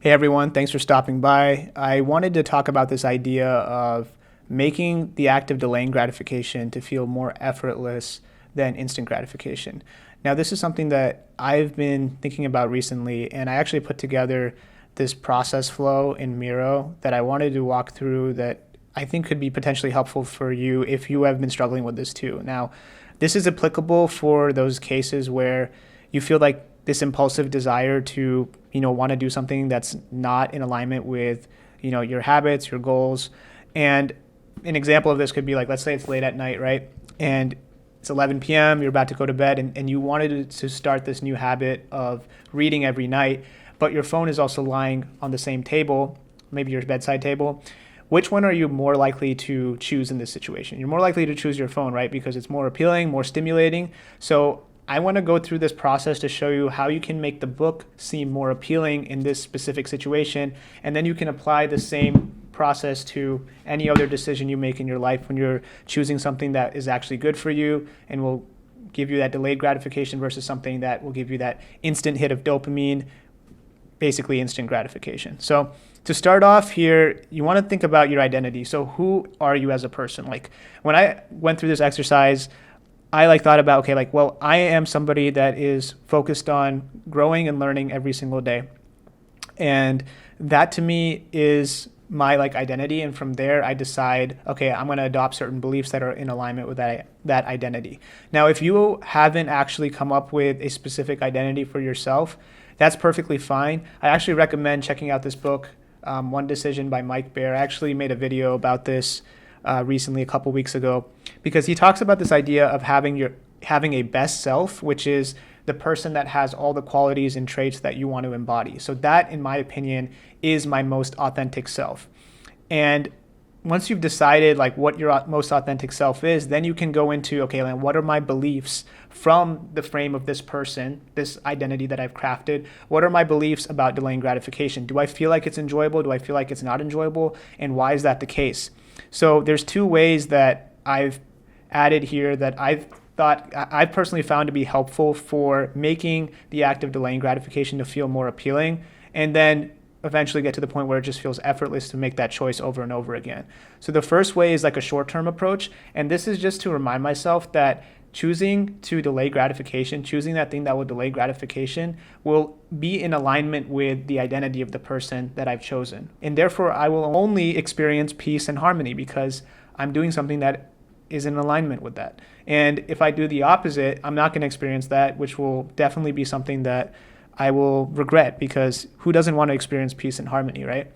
Hey everyone, thanks for stopping by. I wanted to talk about this idea of making the act of delaying gratification to feel more effortless than instant gratification. Now, this is something that I've been thinking about recently, and I actually put together this process flow in Miro that I wanted to walk through that I think could be potentially helpful for you if you have been struggling with this too. Now, this is applicable for those cases where you feel like this impulsive desire to want to do something that's not in alignment with your habits, your goals. And an example of this could be like, let's say it's late at night, right? And it's 11 p.m., you're about to go to bed, and you wanted to start this new habit of reading every night, but your phone is also lying on the same table, maybe your bedside table. Which one are you more likely to choose in this situation? You're more likely to choose your phone, right? Because it's more appealing, more stimulating. So I want to go through this process to show you how you can make the book seem more appealing in this specific situation, and then you can apply the same process to any other decision you make in your life when you're choosing something that is actually good for you and will give you that delayed gratification versus something that will give you that instant hit of dopamine, basically instant gratification. So to start off here, you want to think about your identity. So who are you as a person? Like when I went through this exercise, I thought about, okay, well, I am somebody that is focused on growing and learning every single day. And that to me is my identity. And from there, I decide, okay, I'm going to adopt certain beliefs that are in alignment with that identity. Now, if you haven't actually come up with a specific identity for yourself, that's perfectly fine. I actually recommend checking out this book, One Decision by Mike Baer. I actually made a video about this recently, a couple weeks ago, because he talks about this idea of having a best self, which is the person that has all the qualities and traits that you want to embody. So that, in my opinion, is my most authentic self. And once you've decided what your most authentic self is, then you can go into, okay, what are my beliefs from the frame of this person, this identity that I've crafted? What are my beliefs about delaying gratification? Do I feel like it's enjoyable? Do I feel like it's not enjoyable? And why is that the case? So there's two ways that I've added here that I've personally found to be helpful for making the act of delaying gratification to feel more appealing, and then eventually get to the point where it just feels effortless to make that choice over and over again. So the first way is like a short-term approach, and this is just to remind myself that choosing to delay gratification, choosing that thing that will delay gratification, will be in alignment with the identity of the person that I've chosen. And therefore, I will only experience peace and harmony because I'm doing something that is in alignment with that. And if I do the opposite, I'm not going to experience that, which will definitely be something that I will regret, because who doesn't want to experience peace and harmony, right?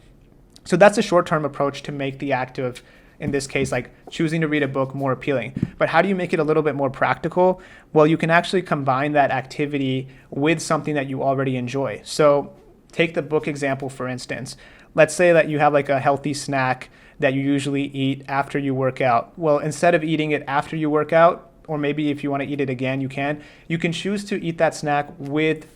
So that's a short-term approach to make the act of, in this case, choosing to read a book more appealing. But how do you make it a little bit more practical? Well, you can actually combine that activity with something that you already enjoy. So take the book example, for instance. Let's say that you have a healthy snack that you usually eat after you work out. Well, instead of eating it after you work out, or maybe if you want to eat it again, you can choose to eat that snack with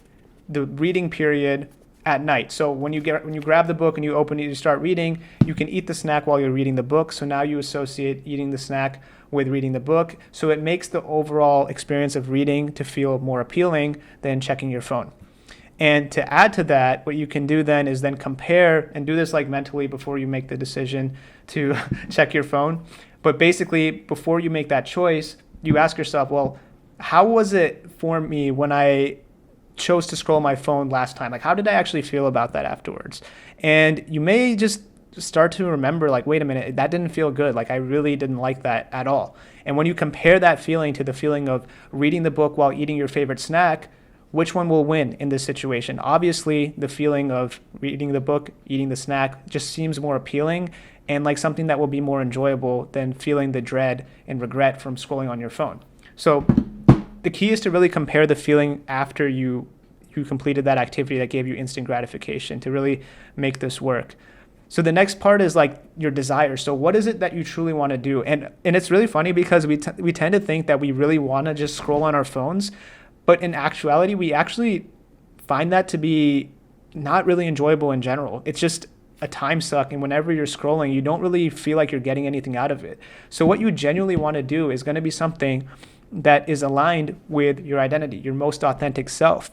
the reading period at night. So when you grab the book and you open it, you start reading, you can eat the snack while you're reading the book. So now you associate eating the snack with reading the book. So it makes the overall experience of reading to feel more appealing than checking your phone. And to add to that, what you can do then is then compare, and do this mentally before you make the decision to check your phone. But basically, before you make that choice, you ask yourself, well, how was it for me when I chose to scroll my phone last time? How did I actually feel about that afterwards? And you may just start to remember, wait a minute, that didn't feel good. I really didn't like that at all. And when you compare that feeling to the feeling of reading the book while eating your favorite snack, which one will win in this situation? Obviously, the feeling of reading the book, eating the snack just seems more appealing and like something that will be more enjoyable than feeling the dread and regret from scrolling on your phone. So the key is to really compare the feeling after you completed that activity that gave you instant gratification to really make this work. So the next part is your desire. So what is it that you truly want to do? And it's really funny because we tend to think that we really want to just scroll on our phones, but in actuality, we actually find that to be not really enjoyable in general. It's just a time suck, and whenever you're scrolling, you don't really feel like you're getting anything out of it. So what you genuinely want to do is going to be something that is aligned with your identity, your most authentic self.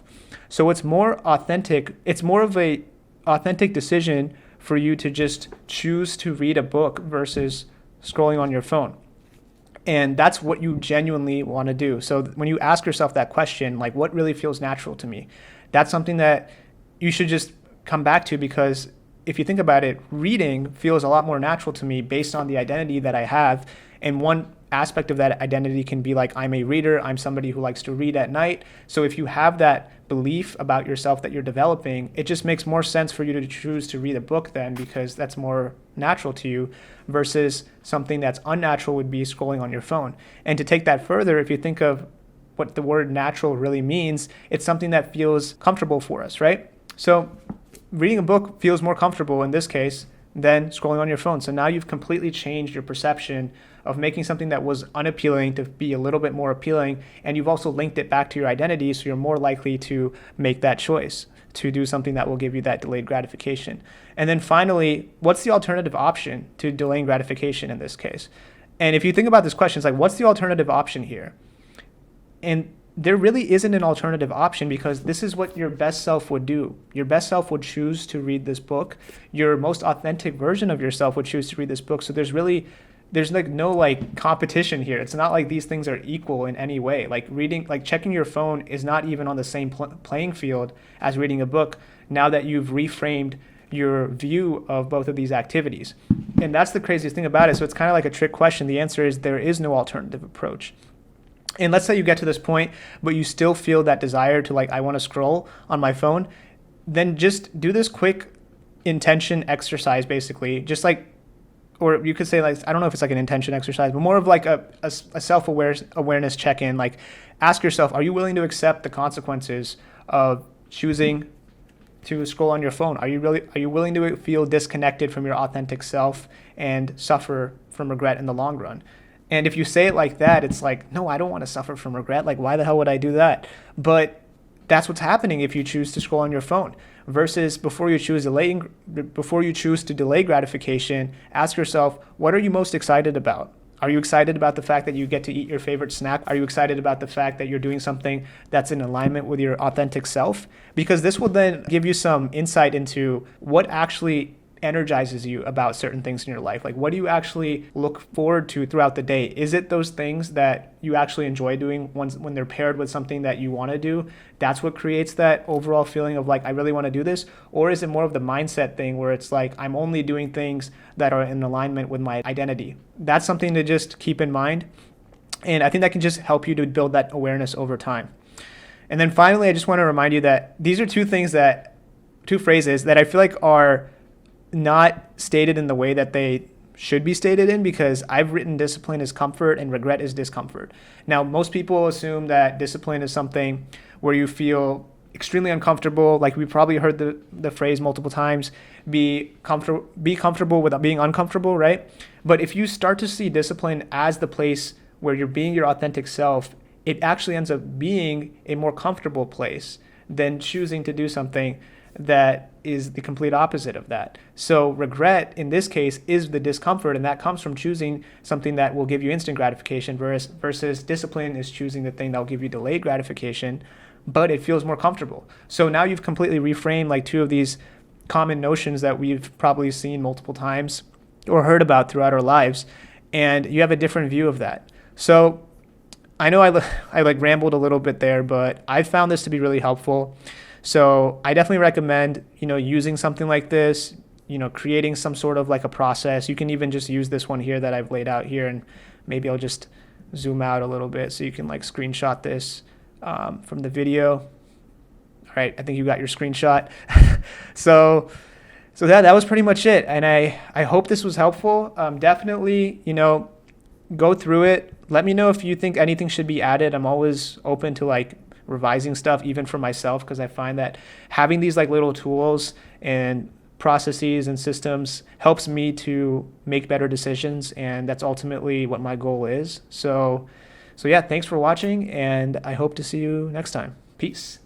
So it's more authentic. It's more of a authentic decision for you to just choose to read a book versus scrolling on your phone. And that's what you genuinely want to do. So when you ask yourself that question, like, what really feels natural to me? That's something that you should just come back to, because if you think about it, reading feels a lot more natural to me based on the identity that I have. And one aspect of that identity can be like, I'm a reader, I'm somebody who likes to read at night. So if you have that belief about yourself that you're developing, it just makes more sense for you to choose to read a book then, because that's more natural to you, versus something that's unnatural would be scrolling on your phone. And to take that further, if you think of what the word natural really means, it's something that feels comfortable for us, right? So reading a book feels more comfortable in this case than scrolling on your phone. So now you've completely changed your perception of making something that was unappealing to be a little bit more appealing. And you've also linked it back to your identity, so you're more likely to make that choice to do something that will give you that delayed gratification. And then finally, what's the alternative option to delaying gratification in this case? And if you think about this question, it's like, what's the alternative option here? And there really isn't an alternative option, because this is what your best self would do. Your best self would choose to read this book. Your most authentic version of yourself would choose to read this book. So there's like no like competition here. It's not like these things are equal in any way. Like reading, like checking your phone is not even on the same playing field as reading a book, now that you've reframed your view of both of these activities. And that's the craziest thing about it. So it's kind of like a trick question. The answer is there is no alternative approach. And let's say you get to this point, but you still feel that desire to like, I want to scroll on my phone, then just do this quick intention exercise, basically. Just like, or you could say like, I don't know if it's like an intention exercise, but more of like a self-awareness check-in. Like ask yourself, are you willing to accept the consequences of choosing to scroll on your phone? Are you willing to feel disconnected from your authentic self and suffer from regret in the long run? And if you say it like that, it's like, no, I don't want to suffer from regret. Like, why the hell would I do that? But that's what's happening if you choose to scroll on your phone. Versus before you choose to delay gratification, ask yourself, what are you most excited about? Are you excited about the fact that you get to eat your favorite snack? Are you excited about the fact that you're doing something that's in alignment with your authentic self? Because this will then give you some insight into what actually energizes you about certain things in your life. Like, what do you actually look forward to throughout the day? Is it those things that you actually enjoy doing when they're paired with something that you want to do? That's what creates that overall feeling of like, I really want to do this? Or is it more of the mindset thing where it's like, I'm only doing things that are in alignment with my identity? That's something to just keep in mind. And I think that can just help you to build that awareness over time. And then finally, I just want to remind you that these are two phrases that I feel like are not stated in the way that they should be stated in, because I've written discipline is comfort and regret is discomfort. Now, most people assume that discipline is something where you feel extremely uncomfortable. Like we probably heard the phrase multiple times, be comfortable with being uncomfortable, right? But if you start to see discipline as the place where you're being your authentic self, it actually ends up being a more comfortable place than choosing to do something that is the complete opposite of that. So regret in this case is the discomfort, and that comes from choosing something that will give you instant gratification versus discipline is choosing the thing that will give you delayed gratification, but it feels more comfortable. So now you've completely reframed like two of these common notions that we've probably seen multiple times or heard about throughout our lives, and you have a different view of that. So I know I like rambled a little bit there, but I found this to be really helpful. So I definitely recommend, using something like this, creating some sort of like a process. You can even just use this one here that I've laid out here, and maybe I'll just zoom out a little bit so you can like screenshot this from the video. All right, I think you got your screenshot. So that was pretty much it. And I hope this was helpful. Definitely, go through it. Let me know if you think anything should be added. I'm always open to like revising stuff, even for myself, because I find that having these like little tools and processes and systems helps me to make better decisions, and that's ultimately what my goal is. So yeah, thanks for watching, and I hope to see you next time. Peace.